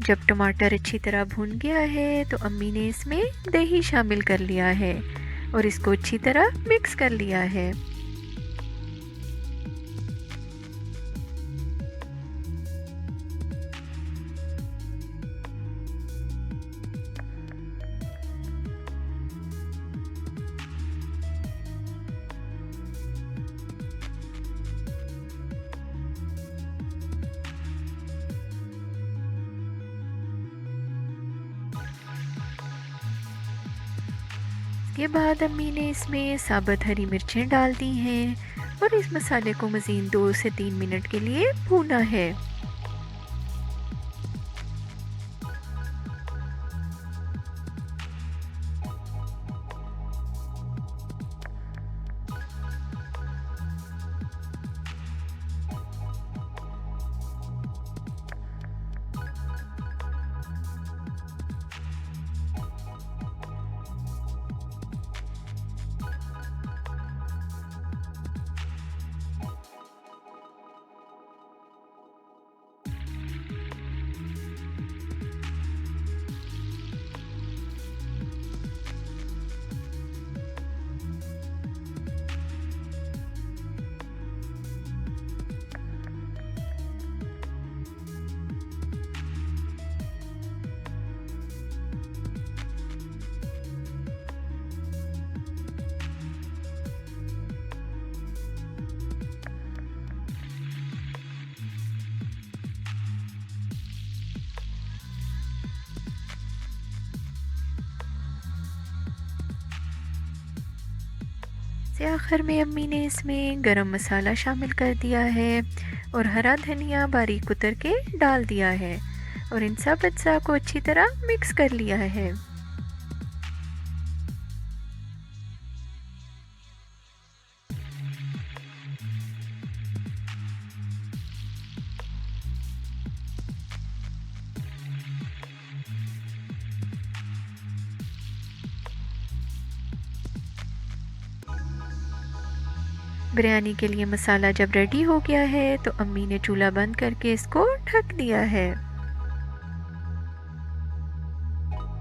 जब टमाटर अच्छी तरह भुन गया है तो अम्मी ने इसमें दही शामिल कर लिया है और इसको अच्छी तरह मिक्स कर लिया है। इसके बाद अम्मी ने इसमें साबुत हरी मिर्चें डाल दी हैं और इस मसाले को मज़ीद 2 से 3 मिनट के लिए भूना है। से आखिर में अम्मी ने इसमें गरम मसाला शामिल कर दिया है और हरा धनिया बारीक कुतर के डाल दिया है और इन सब अज्जा को अच्छी तरह मिक्स कर लिया है। बिरयानी के लिए मसाला जब रेडी हो गया है तो अम्मी ने चूल्हा बंद करके इसको ढक दिया है।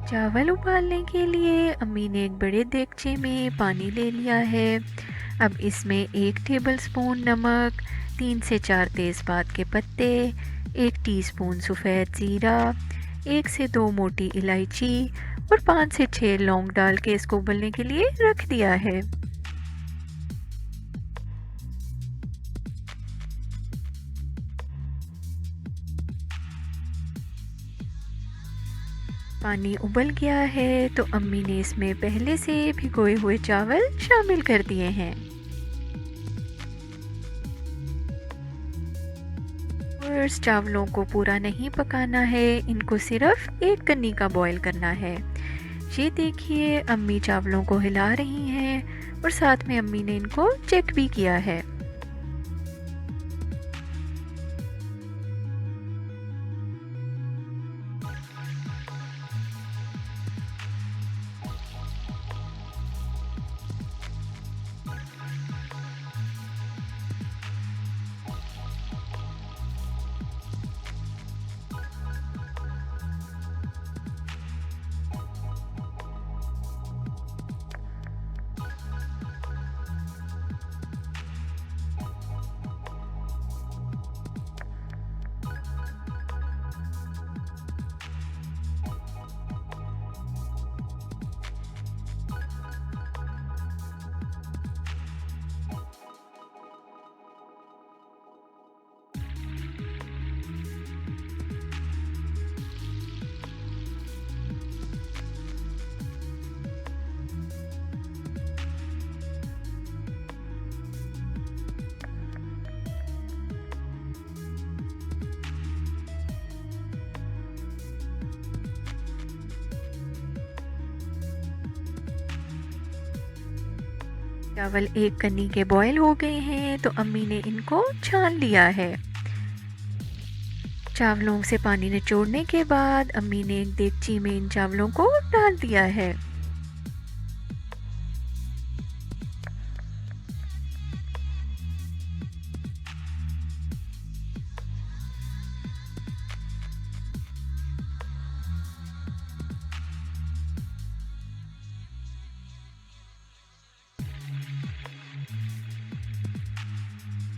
चावल उबालने के लिए अम्मी ने एक बड़े देगचे में पानी ले लिया है। अब इसमें 1 टेबलस्पून नमक, 3 से 4 तेज़पात के पत्ते, 1 टीस्पून सफ़ेद ज़ीरा, 1 से 2 मोटी इलायची और 5 से 6 लौंग डाल के इसको उबलने के लिए रख दिया है। पानी उबल गया है तो अम्मी ने इसमें पहले से भिगोए हुए चावल शामिल कर दिए हैं और इस चावलों को पूरा नहीं पकाना है, इनको सिर्फ एक कन्नी का बॉईल करना है। ये देखिए अम्मी चावलों को हिला रही हैं और साथ में अम्मी ने इनको चेक भी किया है। चावल एक कन्नी के बॉयल हो गए हैं तो अम्मी ने इनको छान लिया है। चावलों से पानी निचोड़ने के बाद अम्मी ने एक देगची में इन चावलों को डाल दिया है।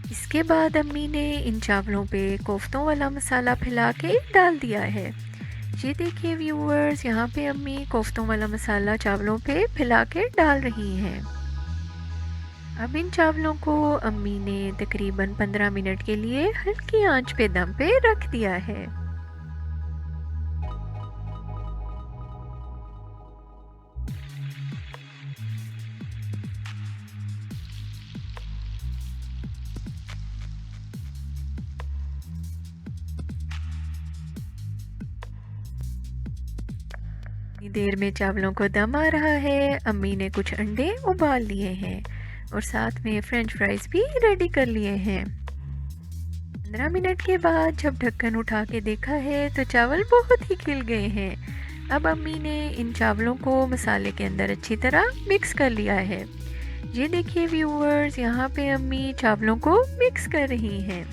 इसके बाद अम्मी ने इन चावलों पे कोफ्तों वाला मसाला फैला के डाल दिया है। ये देखिए व्यूअर्स, यहाँ पे अम्मी कोफ्तों वाला मसाला चावलों पे फैला के डाल रही हैं। अब इन चावलों को अम्मी ने तकरीबन 15 मिनट के लिए हल्की आंच पे दम पे रख दिया है। देर में चावलों को दम आ रहा है। अम्मी ने कुछ अंडे उबाल लिए हैं और साथ में फ्रेंच फ्राइज भी रेडी कर लिए हैं। 15 मिनट के बाद जब ढक्कन उठा के देखा है तो चावल बहुत ही खिल गए हैं। अब अम्मी ने इन चावलों को मसाले के अंदर अच्छी तरह मिक्स कर लिया है। ये देखिए व्यूअर्स, यहाँ पे अम्मी चावलों को मिक्स कर रही हैं।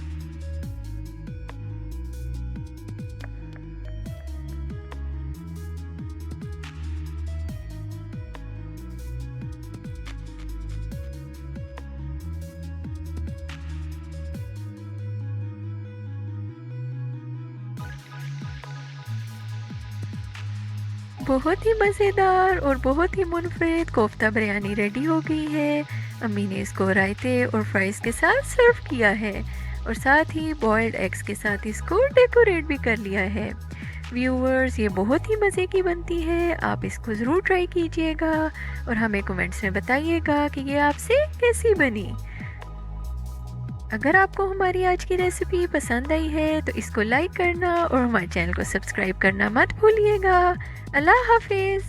बहुत ही मज़ेदार और बहुत ही मुनफरिद कोफ्ता बिरयानी रेडी हो गई है। अम्मी ने इसको रायते और फ्राइज़ के साथ सर्व किया है और साथ ही बॉयल्ड एग्स के साथ इसको डेकोरेट भी कर लिया है। व्यूअर्स, ये बहुत ही मज़े की बनती है। आप इसको ज़रूर ट्राई कीजिएगा और हमें कमेंट्स में बताइएगा कि ये आपसे कैसी बनी। अगर आपको हमारी आज की रेसिपी पसंद आई है तो इसको लाइक करना और हमारे चैनल को सब्सक्राइब करना मत भूलिएगा। अल्लाह हाफिज़।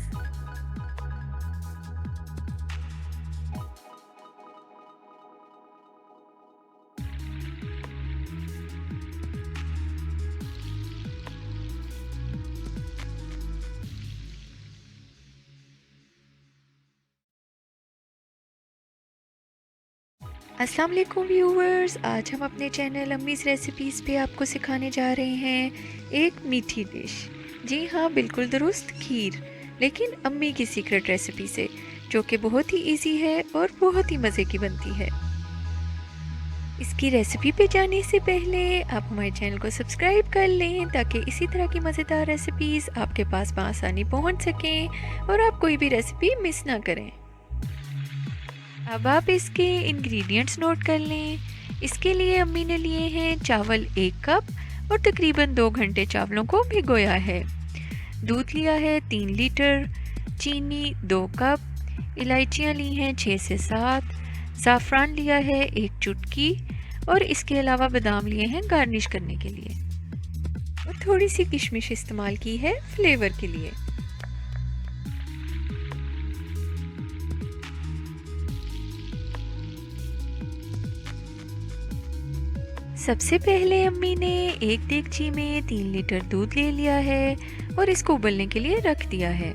अस्सलाम वालेकुम व्यूवर्स, आज हम अपने चैनल अम्मीज़ रेसिपीज़ पे आपको सिखाने जा रहे हैं एक मीठी डिश। जी हाँ, बिल्कुल दुरुस्त, खीर, लेकिन अम्मी की सीक्रेट रेसिपी से, जो कि बहुत ही इजी है और बहुत ही मज़े की बनती है। इसकी रेसिपी पे जाने से पहले आप हमारे चैनल को सब्सक्राइब कर लें ताकि इसी तरह की मज़ेदार रेसिपीज़ आपके पास बआसानी पहुँच सकें और आप कोई भी रेसिपी मिस ना करें। अब आप इसके इंग्रेडिएंट्स नोट कर लें। इसके लिए अम्मी ने लिए हैं चावल 1 कप और तकरीबन 2 घंटे चावलों को भिगोया है। दूध लिया है 3 लीटर, चीनी 2 कप, इलायचियाँ ली हैं 6 से 7, ज़ाफ़रान लिया है 1 चुटकी और इसके अलावा बादाम लिए हैं गार्निश करने के लिए और थोड़ी सी किशमिश इस्तेमाल की है फ्लेवर के लिए। सबसे पहले अम्मी ने एक देगची में 3 लीटर दूध ले लिया है और इसको उबलने के लिए रख दिया है।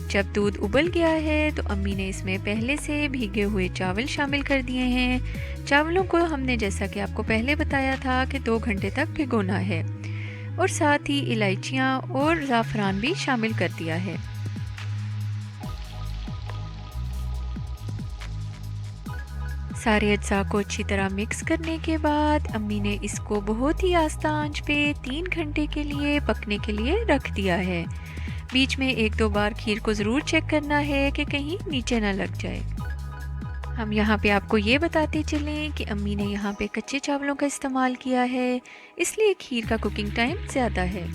जब दूध उबल गया है तो अम्मी ने इसमें पहले से भीगे हुए चावल शामिल कर दिए हैं। चावलों को हमने जैसा कि आपको पहले बताया था कि 2 घंटे तक भिगोना है और साथ ही इलायचियाँ और ज़ाफ़रान भी शामिल कर दिया है। सारे अज्जा को अच्छी तरह मिक्स करने के बाद अम्मी ने इसको बहुत ही आस्ता आंच पे 3 घंटे के लिए पकने के लिए रख दिया है। बीच में 1-2 बार खीर को ज़रूर चेक करना है कि कहीं नीचे ना लग जाए। हम यहाँ पे आपको ये बताते चलें कि अम्मी ने यहाँ पे कच्चे चावलों का इस्तेमाल किया है, इसलिए खीर का कुकिंग टाइम ज़्यादा है।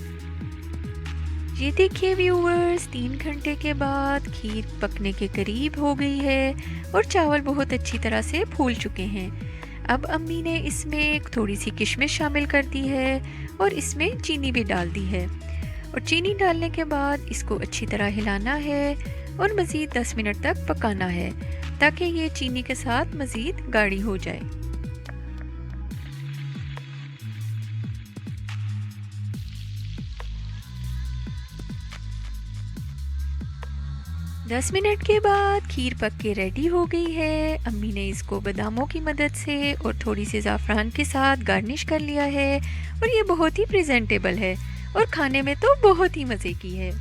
ये देखिए व्यूअर्स, 3 घंटे के बाद खीर पकने के करीब हो गई है और चावल बहुत अच्छी तरह से फूल चुके हैं। अब अम्मी ने इसमें थोड़ी सी किशमिश शामिल कर दी है और इसमें चीनी भी डाल दी है और चीनी डालने के बाद इसको अच्छी तरह हिलाना है और मज़ीद 10 मिनट तक पकाना है। ताकि ये चीनी के साथ मज़ीद गाढ़ी हो जाए। 10 मिनट के बाद खीर पक के रेडी हो गई है। अम्मी ने इसको बादामों की मदद से और थोड़ी सी ज़ाफ़रान के साथ गार्निश कर लिया है और ये बहुत ही प्रेजेंटेबल है और खाने में तो बहुत ही मज़े की है।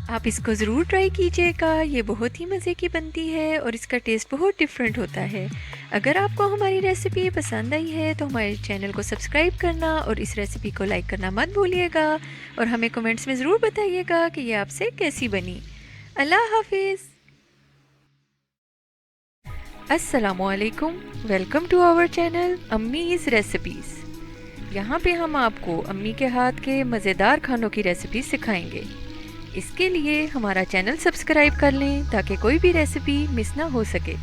आप इसको ज़रूर ट्राई कीजिएगा, ये बहुत ही मज़े की बनती है और इसका टेस्ट बहुत डिफरेंट होता है। अगर आपको हमारी रेसिपी पसंद आई है तो हमारे चैनल को सब्सक्राइब करना और इस रेसिपी को लाइक करना मत भूलिएगा और हमें कमेंट्स में ज़रूर बताइएगा कि ये आपसे कैसी बनी। अल्लाह हाफिज़। अस्सलामुअलैकुम, welcome to our channel Ammi's recipes. यहाँ पे हम आपको अम्मी के हाथ के मज़ेदार खानों की रेसिपी सिखाएंगे। इसके लिए हमारा चैनल सब्सक्राइब कर लें ताकि कोई भी रेसिपी मिस ना हो सके।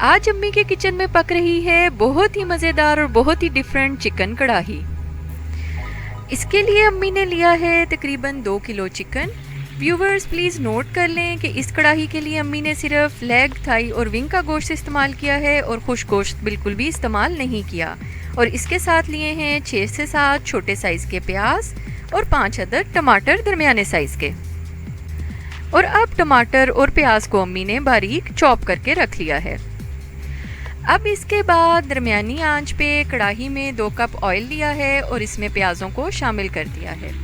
आज अम्मी के किचन में पक रही है बहुत ही मज़ेदार और बहुत ही डिफरेंट चिकन कढ़ाई। इसके लिए अम्मी ने लिया है तकरीबन 2 kilo chicken. Viewers please note कर लें कि इस कढ़ाई के लिए अम्मी ने सिर्फ लेग, थाई और विंग का गोश्त इस्तेमाल किया है और खुश गोश्त बिल्कुल भी इस्तेमाल नहीं किया। और इसके साथ लिए हैं 6 से 7 छोटे साइज़ के प्याज और 5 अदद टमाटर दरमियाने साइज़ के। और अब टमाटर और प्याज को अम्मी ने बारीक चॉप करके रख लिया है। अब इसके बाद दरमियानी आंच पे कढ़ाई में 2 कप ऑयल लिया है और इसमें प्याज़ों को शामिल कर दिया है।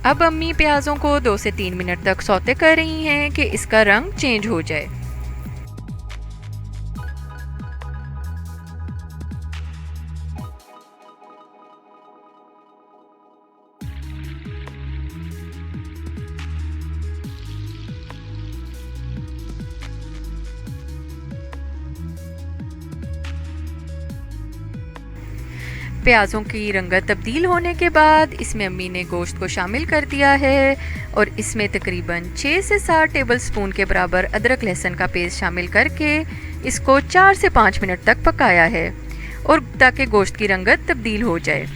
अब अम्मी प्याज़ों को 2 से 3 मिनट तक सौते कर रही हैं कि इसका रंग चेंज हो जाए। प्याज़ों की रंगत तब्दील होने के बाद इसमें अम्मी ने गोश्त को शामिल कर दिया है और इसमें तकरीबन 6 से 7 टेबलस्पून के बराबर अदरक लहसुन का पेस्ट शामिल करके इसको 4 से 5 मिनट तक पकाया है और ताकि गोश्त की रंगत तब्दील हो जाए।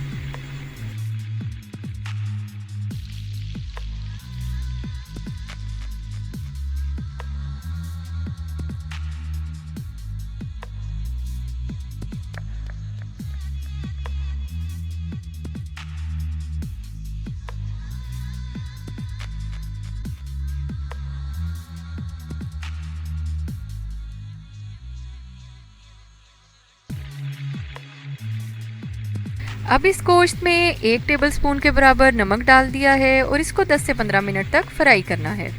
अब इस गोश्त में 1 टेबलस्पून के बराबर नमक डाल दिया है और इसको 10 से 15 मिनट तक फ्राई करना है।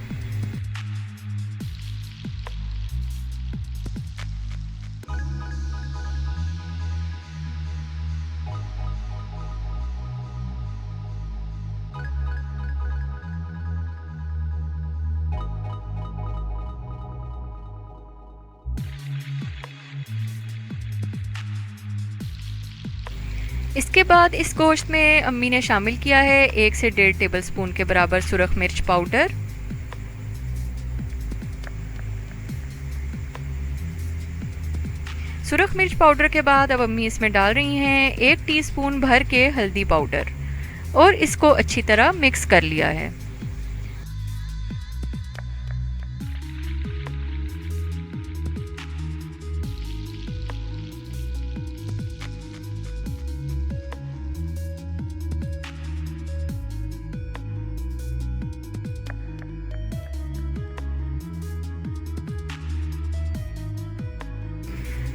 इसके बाद इस गोश्त में अम्मी ने शामिल किया है 1 से 1.5 टेबलस्पून के बराबर सुरख मिर्च पाउडर, सुरख मिर्च पाउडर के बाद अब अम्मी इसमें डाल रही हैं 1 टीस्पून भर के हल्दी पाउडर और इसको अच्छी तरह मिक्स कर लिया है।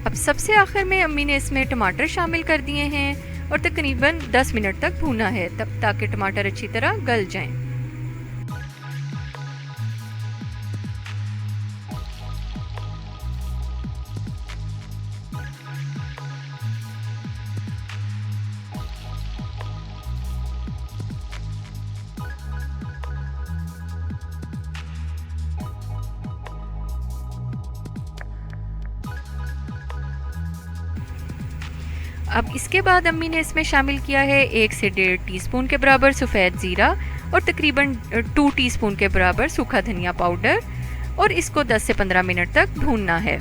अब सबसे आखिर में अम्मी ने इसमें टमाटर शामिल कर दिए हैं और तकरीबन 10 मिनट तक भूना है तब ताकि टमाटर अच्छी तरह गल जाएं। अब इसके बाद अम्मी ने इसमें शामिल किया है 1 से 1.5 टीस्पून के बराबर सफ़ेद ज़ीरा और तकरीबन 2 टीस्पून के बराबर सूखा धनिया पाउडर, और इसको 10 से 15 मिनट तक भूनना है।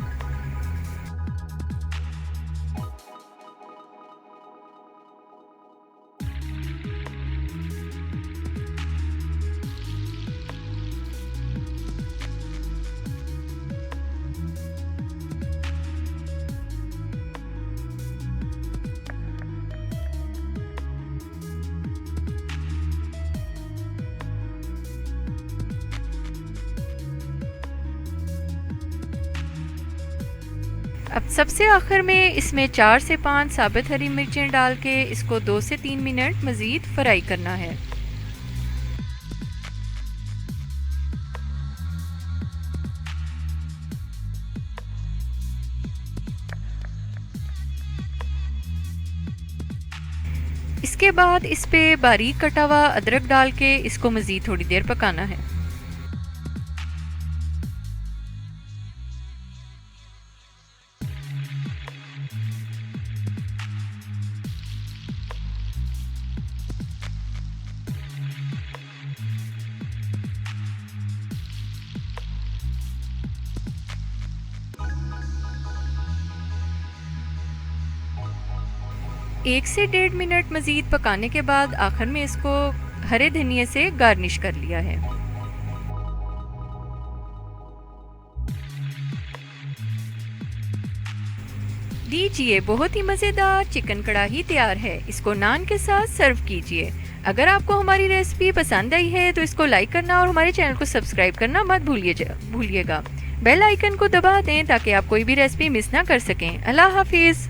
अब सबसे आखिर में इसमें 4 से 5 साबित हरी मिर्चें डाल के इसको 2 से 3 मिनट मज़ीद फ्राई करना है। इसके बाद इस पे बारीक कटा हुआ अदरक डाल के इसको मज़ीद थोड़ी देर पकाना है। एक से 1.5 मिनट मज़ीद पकाने के बाद आखिर में इसको हरे धनिए से गार्निश कर लिया है। लीजिए, बहुत ही मज़ेदार चिकन कढ़ाई तैयार है। इसको नान के साथ सर्व कीजिए। अगर आपको हमारी रेसिपी पसंद आई है तो इसको लाइक करना और हमारे चैनल को सब्सक्राइब करना मत भूलिएगा। बेल आइकन को दबा दें ताकि आप कोई भी रेसिपी मिस ना कर सकें। अल्लाह हाफिज़।